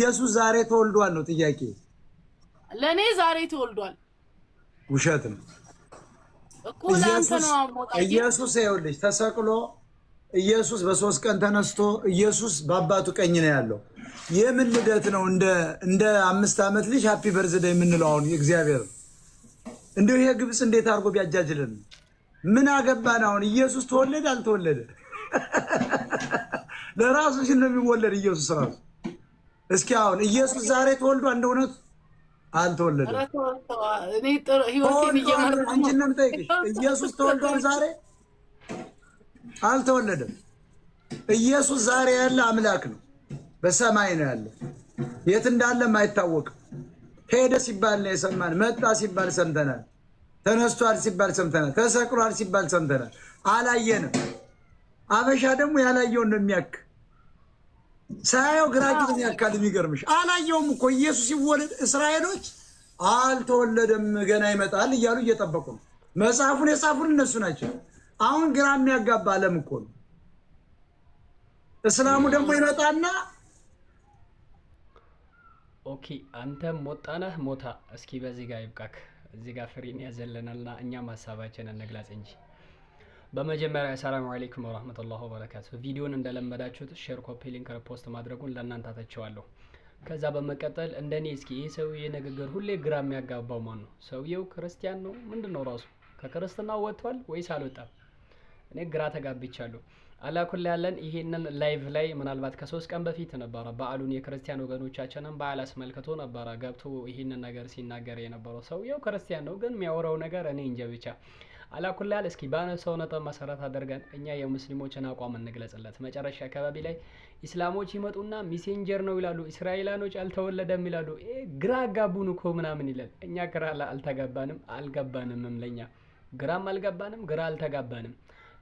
ኢየሱስ ዛሬ ተወልዷል ነው ጥያቄ። ለኔ ዛሬ ተወልዷል። ውሸት ነው እኮ ላንተ ነው አሞጣ። ኢየሱስ ይኸውልሽ ተሰቅሎ ኢየሱስ በሶስት ቀን ተነስቶ ኢየሱስ በአባቱ ቀኝ ነው ያለው። የምን ልደት ነው? እንደ 5 ዓመት ልጅ ሃፒ በርዝዴይ የምንለው አሁን እግዚአብሔር እንደው ይሄ ግብጽ እንዴት አድርጎ ቢያጃጅልን ምን አገባን? አሁን ኢየሱስ ተወለደ አልተወለደ ለራሱ ሲል ነው የሚወለድ ኢየሱስ ራሱ። እስኪ አሁን ኢየሱስ ዛሬ ተወልዷል እንደሆነቱ አልተወለደም? እኔ ህይወቴን እየመረጥኩ አንቺንም ጠይቅሽ ኢየሱስ ተወልዷል ዛሬ አልተወለደም? ኢየሱስ ዛሬ ያለ አምላክ ነው። በሰማይ ነው ያለው። የት እንዳለም አይታወቅም። ሄደ ሲባል ነው የሰማን። መጣ ሲባል ሰምተናል። ተነስቷል ሲባል ሰምተናል። ተሰቅሏል ሲባል ሰምተናል። አላየንም። አበሻ ደግሞ ያላየውን ነው የሚያክ ሳያው ግራጅን ያካል። የሚገርምሽ አላየውም እኮ ኢየሱስ ሲወለድ እስራኤሎች አልተወለደም ገና ይመጣል እያሉ እየጠበቁ ነው። መጽሐፉን የጻፉን እነሱ ናቸው። አሁን ግራ የሚያጋባ ዓለም እኮ ነው። እስላሙ ደግሞ ይመጣና ኦኬ አንተም ሞጣነህ ሞታ። እስኪ በዚህ ጋር ይብቃክ። እዚህ ጋር ፍሪን ያዘለናልና እኛም ሀሳባችንን እንግለጽ እንጂ። በመጀመሪያ ሰላም አለይኩም ወራህመቱላሂ ወበረካቱ። ቪዲዮን እንደለመዳችሁት ሼር፣ ኮፒ ሊንክ፣ ሪፖስት ማድረጉን ለእናንተ አተቸዋለሁ። ከዛ በመቀጠል እንደኔ እስኪ ይህ ሰውዬ ንግግር ሁሌ ግራ የሚያጋባው ማን ነው? ሰውዬው ክርስቲያን ነው? ምንድነው ራሱ ከክርስትና ወጥቷል ወይስ አልወጣም? እኔ ግራ ተጋብቻለሁ። አላኩል ያለን ይሄንን ላይቭ ላይ ምናልባት ከ3 ቀን በፊት ነበረ በዓሉን የክርስቲያን ወገኖቻችንን በዓል አስመልክቶ ነበረ ገብቶ ይሄንን ነገር ሲናገር የነበረው። ሰውየው ክርስቲያን ነው ግን የሚያወራው ነገር እኔ እንጃ ብቻ። አላኩል ያለ እስኪ ባነሳው ነጥብ መሰረት አድርገን እኛ የሙስሊሞችን አቋም እንግለጽለት። መጨረሻ አካባቢ ላይ ኢስላሞች ይመጡና ሚሴንጀር ነው ይላሉ፣ እስራኤላኖች አልተወለደም ይላሉ። ግራ አጋቡን እኮ ምናምን ይላል። እኛ ግራ አልተጋባንም፣ አልገባንምም። ለኛ ግራም አልገባንም፣ ግራ አልተጋባንም።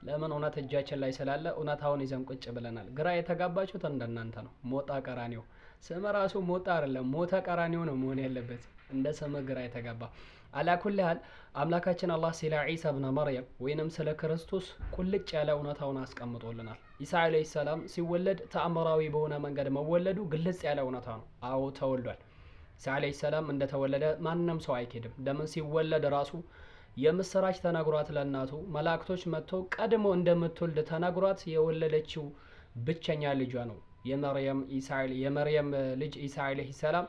ለምን? እውነት እጃችን ላይ ስላለ እውነታውን ይዘን ቁጭ ብለናል። ግራ የተጋባችሁት እንደናንተ ነው። ሞጣ ቀራኒዮ ስም ራሱ ሞጣ አይደለም፣ ሞተ ቀራኒዮ ነው መሆን ያለበት። እንደ ስም ግራ የተጋባ አላኩል ያህል አምላካችን አላህ ስለ ዒሳ ኢብኑ መርየም ወይንም ስለ ክርስቶስ ቁልጭ ያለ እውነታውን አስቀምጦልናል። ኢሳ አለይሂ ሰላም ሲወለድ ተአምራዊ በሆነ መንገድ መወለዱ ግልጽ ያለ እውነታ ነው። አዎ ተወልዷል። ኢሳ አለይሂ ሰላም እንደተወለደ ማንንም ሰው አይኬድም። ለምን? ሲወለድ ራሱ የምስራች ተነግሯት ለእናቱ መላእክቶች መጥተው ቀድሞ እንደምትወልድ ተነግሯት የወለደችው ብቸኛ ልጇ ነው። የመርየም ልጅ ኢሳ አለይሂ ሰላም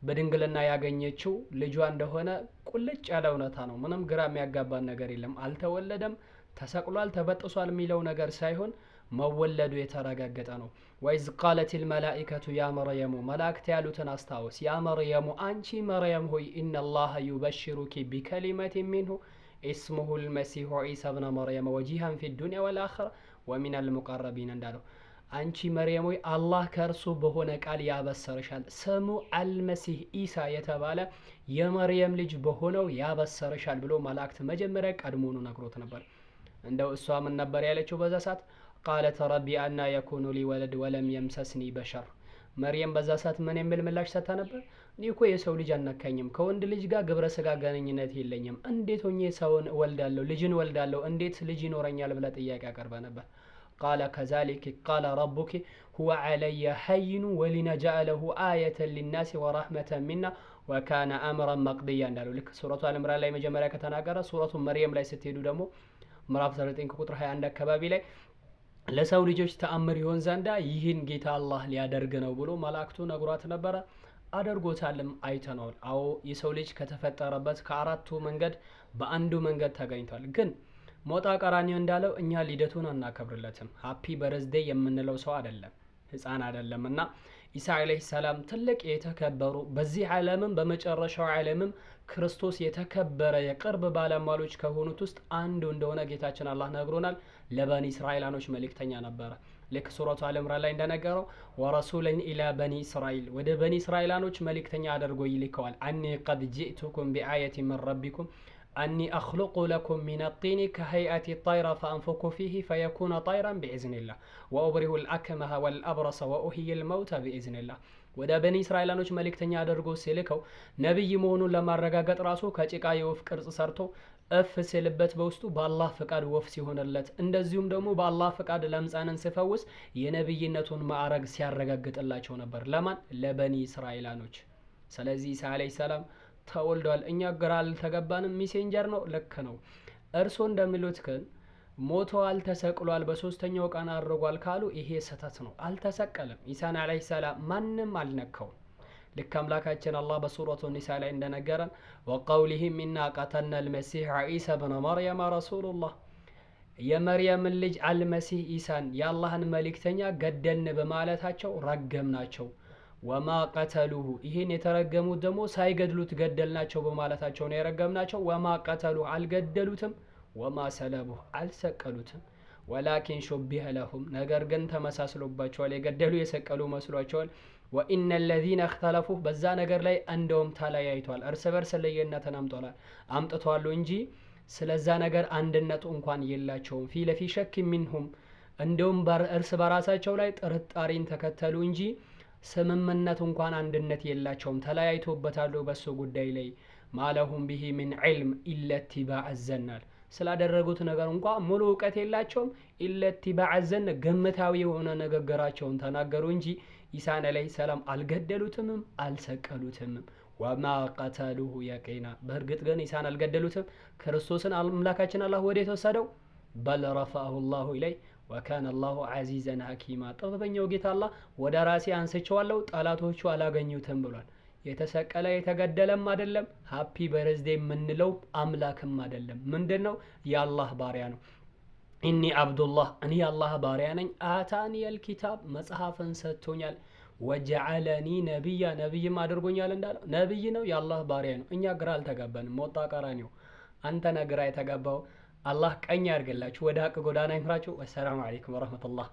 በድንግልና ያገኘችው ልጇ እንደሆነ ቁልጭ ያለ እውነታ ነው። ምንም ግራ የሚያጋባን ነገር የለም። አልተወለደም፣ ተሰቅሏል፣ ተበጥሷል የሚለው ነገር ሳይሆን መወለዱ የተረጋገጠ ነው። ወይዝ ቃለቲል መላኢከቱ ያ መርየሙ መላእክት ያሉትን አስታውስ። ያ መርየሙ አንቺ መርየም ሆይ ኢነላሀ ዩበሽሩኪ ቢከሊመቲን ሚንሁ ኢስሙሁ ልመሲሑ ዒሳ ብነ መርየም ወጂሃን ፊ ዱንያ ወልአኺራ ወሚነል ሙቀረቢን እንዳለው አንቺ መርየም ሆይ አላህ ከእርሱ በሆነ ቃል ያበሰርሻል። ስሙ አልመሲህ ኢሳ የተባለ የመርየም ልጅ በሆነው ያበሰርሻል ብሎ መላእክት መጀመሪያ ቀድሞኑ ነግሮት ነበር። እንደው እሷ ምን ነበር ያለችው በዛ ሰዓት? ቃለት ረቢ አና የኩኑ ሊ ወለድ ወለም የምሰስኒ በሸር። መርየም በዛ ሰዓት ምን የሚል ምላሽ ሰጥታ ነበር? እኔ እኮ የሰው ልጅ አልነካኝም፣ ከወንድ ልጅ ጋር ግብረ ስጋ ግንኙነት የለኝም፣ እንዴት ሆኜ ሰውን ወልዳለሁ፣ ልጅን ወልዳለሁ፣ እንዴት ልጅ ይኖረኛል ብላ ጥያቄ አቀርባ ነበር። ቃለ ከዛሊክ ቃለ ረቡኪ ሁወ ዐለየ ሀይኑ ወሊነጃአለሁ አየተን ሊናሲ ወረሕመተን ሚና ወካነ አምረን መቅድያ እንዳለው ልክ ሱረቱ አልዕምራን ላይ መጀመሪያ ከተናገረ ሱረቱ መርየም ላይ ስትሄዱ ደግሞ ምዕራፍ 9 ቁጥር 21 አካባቢ ላይ ለሰው ልጆች ተአምር ይሆን ዘንዳ ይህን ጌታ አላህ ሊያደርግ ነው ብሎ መላእክቱ ነግሯት ነበረ። አደርጎታልም አይተነዋል። አዎ የሰው ልጅ ከተፈጠረበት ከአራቱ መንገድ በአንዱ መንገድ ተገኝቷል። ግን ሞጣ ቀራኒዮ እንዳለው እኛ ልደቱን አናከብርለትም። ሃፒ በርዝዴይ የምንለው ሰው አይደለም፣ ህፃን አይደለም። እና ኢሳ አለይሂ ሰላም ትልቅ የተከበሩ በዚህ ዓለምም በመጨረሻው ዓለምም ክርስቶስ የተከበረ የቅርብ ባለሟሎች ከሆኑት ውስጥ አንዱ እንደሆነ ጌታችን አላህ ነግሮናል። ለበኒ እስራኤላኖች መልእክተኛ ነበረ። ልክ ሱረቱ አልዕምራን ላይ እንደነገረው ወረሱለን ኢላ በኒ እስራኤል ወደ በኒ እስራኤላኖች መልእክተኛ አድርጎ ይልከዋል። አኒ ቀድ ጂእቱኩም ቢአየት ምን ረቢኩም አኒ አኽሉቁ ለኩም ሚነ ጢኒ ከሀይአቲ ጠይራ ፈአንፉኩ ፊህ ፈየኩነ ጠይራን ቢኢዝኒላህ ወኡብሪሁ ልአክመሀ ወልአብረሰ ወኡህይ ልመውተ ቢኢዝኒላህ። ወደ በኒ እስራኤላኖች መልእክተኛ አድርጎ ሲልከው ነቢይ መሆኑን ለማረጋገጥ ራሱ ከጭቃ የወፍ ቅርጽ ሰርቶ እፍ ሲልበት በውስጡ በአላህ ፍቃድ ወፍ ሲሆንለት፣ እንደዚሁም ደግሞ በአላህ ፍቃድ ለምጻንን ሲፈውስ የነብይነቱን ማዕረግ ሲያረጋግጥላቸው ነበር። ለማን? ለበኒ እስራኤላኖች። ስለዚህ ኢሳ አለይሂ ሰላም ተወልዷል። እኛ ግራ አልተገባንም። ሜሴንጀር ነው፣ ልክ ነው። እርሶ እንደሚሉት ግን ሞቷል፣ ተሰቅሏል፣ በሶስተኛው ቀን አድርጓል ካሉ ይሄ ስህተት ነው። አልተሰቀለም። ኢሳን አለይሂ ሰላም ማንም አልነካውም። ልክ አምላካችን አላህ በሱረቱ ኒሳ ላይ እንደነገረን ወቀውሊሂም ኢና ቀተልና አልመሲሕ ዒሳ ብነ መርየም ረሱሉላህ፣ የመርየምን ልጅ አልመሲህ ኢሳን የአላህን መልእክተኛ ገደልን በማለታቸው ረገምናቸው። ወማ ቀተሉሁ፣ ይህን የተረገሙት ደግሞ ሳይገድሉት ገደልናቸው በማለታቸው ነው የረገምናቸው። ወማ ቀተሉሁ፣ አልገደሉትም። ወማ ሰለቡሁ፣ አልሰቀሉትም። ወላኪን ሹቢሀ ለሁም፣ ነገር ግን ተመሳስሎባቸዋል። የገደሉ የሰቀሉ መስሏቸዋል። ወኢነ ለዚነ እክተለፉ፣ በዛ ነገር ላይ እንደውም ተለያይቷል። እርስ በርስ ልዩነትን አምጥተዋል እንጂ ስለዛ ነገር አንድነቱ እንኳን የላቸውም። ፊ ለፊ ሸክ ሚንሁም፣ እንደውም እርስ በራሳቸው ላይ ጥርጣሬን ተከተሉ እንጂ ስምምነት እንኳን አንድነት የላቸውም። ተለያይቶበታሉ በሱ ጉዳይ ላይ። ማለሁም ቢሂ ሚን ዒልም ኢለ ኢትባዕ ዘናል፣ ስላደረጉት ነገር እንኳን ሙሉ እውቀት የላቸውም። ኢለ ኢትባዕ ዘን፣ ግምታዊ የሆነ ንግግራቸውን ተናገሩ እንጂ ኢሳን አለይሂ ሰላም አልገደሉትምም አልሰቀሉትምም። ወማ ቀተሉሁ የቂና፣ በእርግጥ ግን ኢሳን አልገደሉትም። ክርስቶስን አምላካችን አላህ ወዴት ወሰደው? በል ረፈዐሁ ላሁ ኢለይህ ወካነ አላሁ ዐዚዘን ሐኪማ፣ ጥበበኛው ጌታ አላህ ወደ ራሴ አንስቼዋለሁ ጠላቶቹ አላገኙትም ብሏል። የተሰቀለ የተገደለም አይደለም። ሃፒ በርዝዴ የምንለው አምላክም አይደለም። ምንድነው? የአላህ ባሪያ ነው። ኢኒ አብዱላህ፣ እኔ የአላህ ባሪያ ነኝ። አታኒየል ኪታብ፣ መጽሐፍን ሰጥቶኛል። ወጀዐለኒ ነቢያ፣ ነቢይም አድርጎኛል እንዳለው ነቢይ ነው፣ የአላህ ባሪያ ነው። እኛ ግራ አልተጋባንም። ሞጣ ቀራኒው አንተ ነህ ግራ የተጋባው። አላህ ቀኝ ያድርግላችሁ፣ ወደ ሀቅ ጎዳና ይምራችሁ። ወሰላሙ አለይኩም ወረህመቱላህ።